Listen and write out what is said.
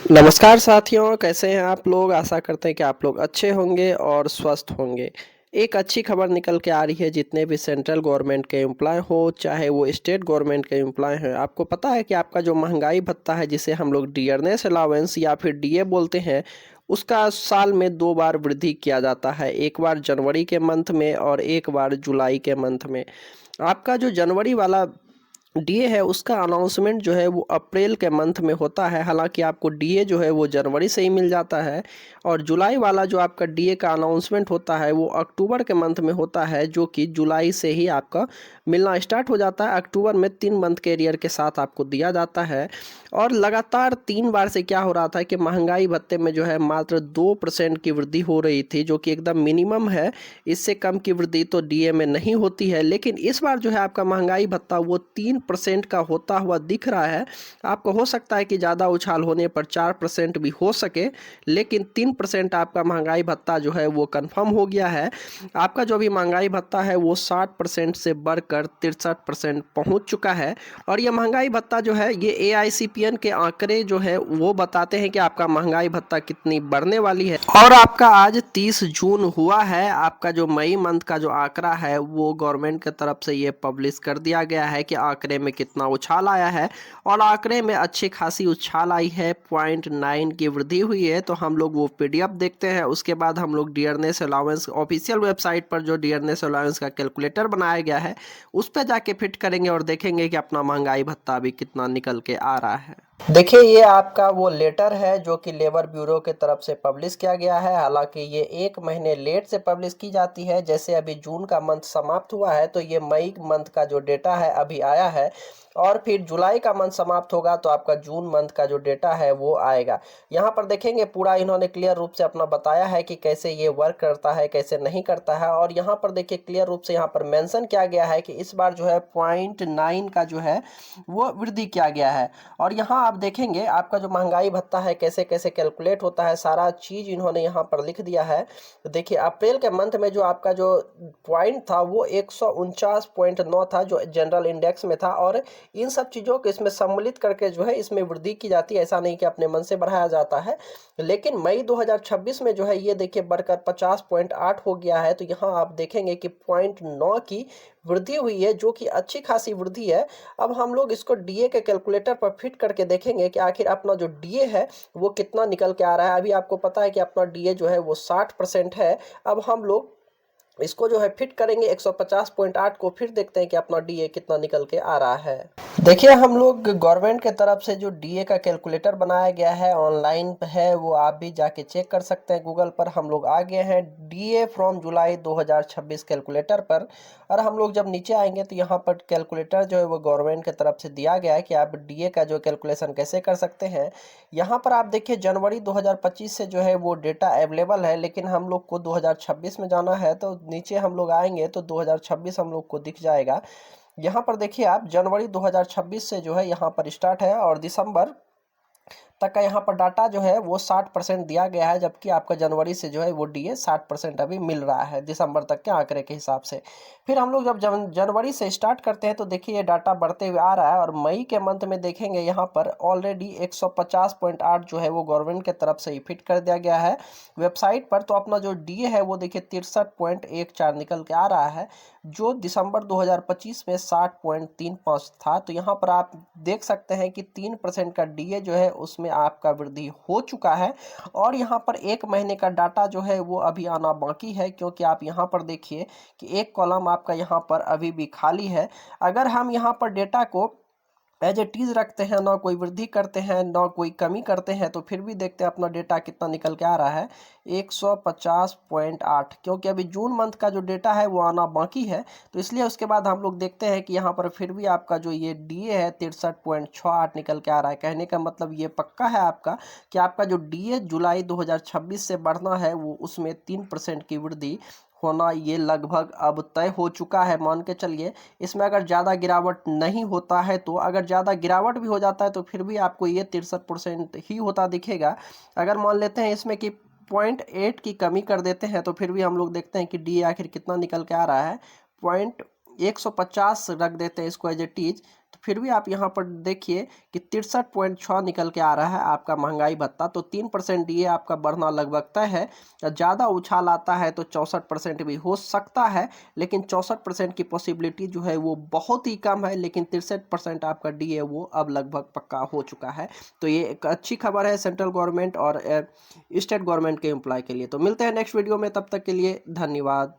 नमस्कार साथियों, कैसे हैं आप लोग। आशा करते हैं कि आप लोग अच्छे होंगे और स्वस्थ होंगे। एक अच्छी खबर निकल के आ रही है, जितने भी सेंट्रल गवर्नमेंट के एम्प्लॉय हो चाहे वो स्टेट गवर्नमेंट के एम्प्लॉय हैं, आपको पता है कि आपका जो महंगाई भत्ता है, जिसे हम लोग डियरनेस अलाउंस या फिर डीए बोलते हैं, उसका साल में 2 बार वृद्धि किया जाता है। एक बार जनवरी के मंथ में और एक बार जुलाई के मंथ में। आपका जो जनवरी वाला डीए है, उसका अनाउंसमेंट जो है वो अप्रैल के मंथ में होता है। हालांकि आपको डीए जो है वो जनवरी से ही मिल जाता है, और जुलाई वाला जो आपका डीए का अनाउंसमेंट होता है वो अक्टूबर के मंथ में होता है, जो कि जुलाई से ही आपका मिलना स्टार्ट हो जाता है। अक्टूबर में 3 मंथ के एरियर के साथ आपको दिया जाता है। और लगातार 3 बार से क्या हो रहा था कि महंगाई भत्ते में जो है मात्र 2% की वृद्धि हो रही थी, जो कि एकदम मिनिमम है। इससे कम की वृद्धि तो डीए में नहीं होती है, लेकिन इस बार जो है आपका महंगाई भत्ता वो 3% का होता हुआ दिख रहा है। आपको हो सकता है कि ज़्यादा उछाल होने पर 4% भी हो सके, लेकिन 3% आपका महंगाई भत्ता जो है वो कंफर्म हो गया है। आपका जो भी महंगाई भत्ता है वो 60% से बढ़कर 63% पहुंच चुका है। और ये महंगाई भत्ता जो है, ये एआईसीपीएन के आंकड़े जो है वो बताते हैं कि आपका महंगाई भत्ता कितनी बढ़ने वाली है। और आपका आज 30 जून हुआ है। आपका जो मई मंथ का जो आंकड़ा है वो गवर्नमेंट की तरफ से ये पब्लिश कर दिया गया है कि आंकड़े में कितना उछाल आया है। और आंकड़े में अच्छी खासी उछाल आई है, 0.9 की वृद्धि हुई है। तो हम लोग वो पीडीएफ देखते हैं, उसके बाद हम लोग डियरनेस अलाउंस ऑफिशियल वेबसाइट पर जो डियरनेस अलाउंस का कैलकुलेटर बनाया गया है उस पर जाके फिट करेंगे और देखेंगे कि अपना महंगाई भत्ता अभी कितना निकल के आ रहा है। देखिए, ये आपका वो लेटर है जो कि लेबर ब्यूरो के तरफ से पब्लिश किया गया है। हालांकि ये 1 महीने लेट से पब्लिश की जाती है। जैसे अभी जून का मंथ समाप्त हुआ है तो ये मई मंथ का जो डेटा है अभी आया है, और फिर जुलाई का मंथ समाप्त होगा तो आपका जून मंथ का जो डेटा है वो आएगा। यहाँ पर देखेंगे पूरा इन्होंने क्लियर रूप से अपना बताया है कि कैसे ये वर्क करता है, कैसे नहीं करता है। और यहाँ पर देखिए क्लियर रूप से यहाँ पर मेंशन किया गया है कि इस बार जो है 0.9 का जो है वो वृद्धि किया गया है। और यहाँ आप देखेंगे आपका जो महंगाई भत्ता है कैसे कैसे कैलकुलेट होता है, सारा चीज इन्होंने यहाँ पर लिख दिया है। तो देखिए अप्रैल के मंथ में जो आपका जो पॉइंट था वो 149.9 था, जो जनरल इंडेक्स में था। और इन सब चीज़ों को इसमें सम्मिलित करके जो है इसमें वृद्धि की जाती है। ऐसा नहीं कि अपने मन से बढ़ाया जाता है। लेकिन मई 2026 में जो है ये देखिए बढ़कर 50.8 हो गया है। तो यहाँ आप देखेंगे कि 0.9 की वृद्धि हुई है, जो कि अच्छी खासी वृद्धि है। अब हम लोग इसको डीए के कैलकुलेटर पर फिट करके देखेंगे कि आखिर अपना जो डीए है वो कितना निकल के आ रहा है। अभी आपको पता है कि अपना डीए जो है वो 60% है। अब हम लोग इसको जो है फिट करेंगे 150.8 को, फिर देखते हैं कि अपना डीए कितना निकल के आ रहा है। देखिए, हम लोग गवर्नमेंट के तरफ से जो डीए का कैलकुलेटर बनाया गया है ऑनलाइन है, वो आप भी जाके चेक कर सकते हैं गूगल पर। हम लोग आ गए हैं डीए फ्रॉम जुलाई 2026 कैलकुलेटर पर। और हम लोग जब नीचे आएंगे तो यहाँ पर कैलकुलेटर जो है वो गवर्नमेंट की तरफ से दिया गया है कि आप डीए का जो कैलकुलेशन कैसे कर सकते हैं। यहाँ पर आप देखिए जनवरी 2025 से जो है वो डेटा अवेलेबल है, लेकिन हम लोग को 2026 में जाना है तो नीचे हम लोग आएंगे तो 2026 हम लोग को दिख जाएगा। यहाँ पर देखिए आप जनवरी 2026 से जो है यहाँ पर स्टार्ट है, और दिसंबर तक का यहाँ पर डाटा जो है वो 60% दिया गया है। जबकि आपका जनवरी से जो है वो डीए 60% अभी मिल रहा है दिसंबर तक के आंकड़े के हिसाब से। फिर हम लोग जब जनवरी से स्टार्ट करते हैं तो देखिए ये डाटा बढ़ते हुए आ रहा है, और मई के मंथ में देखेंगे यहाँ पर ऑलरेडी 150.8 जो है वो गवर्नमेंट के तरफ से ही फिट कर दिया गया है वेबसाइट पर। तो अपना जो डीए है वो देखिए 63.14 निकल के आ रहा है, जो दिसंबर 2025 में 60.35 था। तो यहाँ पर आप देख सकते हैं कि 3% का डीए जो है उसमें आपका वृद्धि हो चुका है। और यहाँ पर 1 महीने का डाटा जो है वो अभी आना बाकी है, क्योंकि आप यहाँ पर देखिए कि एक कॉलम आपका यहाँ पर अभी भी खाली है। अगर हम यहाँ पर डेटा को एज इट इज रखते हैं, ना कोई वृद्धि करते हैं ना कोई कमी करते हैं, तो फिर भी देखते हैं अपना डेटा कितना निकल के आ रहा है 150.8, क्योंकि अभी जून मंथ का जो डेटा है वो आना बाकी है। तो इसलिए उसके बाद हम लोग देखते हैं कि यहाँ पर फिर भी आपका जो ये डीए है 63.68 निकल के आ रहा है। कहने का मतलब ये पक्का है आपका कि आपका जो डीए जुलाई 2026 से बढ़ना है वो उसमें 3% की वृद्धि होना ये लगभग अब तय हो चुका है, मान के चलिए। इसमें अगर ज़्यादा गिरावट नहीं होता है तो, अगर ज़्यादा गिरावट भी हो जाता है तो फिर भी आपको ये 63% ही होता दिखेगा। अगर मान लेते हैं इसमें कि 0.8 की कमी कर देते हैं तो फिर भी हम लोग देखते हैं कि डी आखिर कितना निकल के आ रहा है। 150 रख देते हैं इसको एज ए टीज, तो फिर भी आप यहाँ पर देखिए कि 63.6 निकल के आ रहा है आपका महंगाई भत्ता। तो 3% डीए आपका बढ़ना लगभग तय है। ज़्यादा उछाल आता है तो 64% भी हो सकता है, लेकिन 64% की पॉसिबिलिटी जो है वो बहुत ही कम है। लेकिन 63% आपका डीए वो अब लगभग पक्का हो चुका है। तो ये एक अच्छी खबर है सेंट्रल गवर्नमेंट और स्टेट गवर्नमेंट के एम्प्लॉय के लिए। तो मिलते हैं नेक्स्ट वीडियो में, तब तक के लिए धन्यवाद।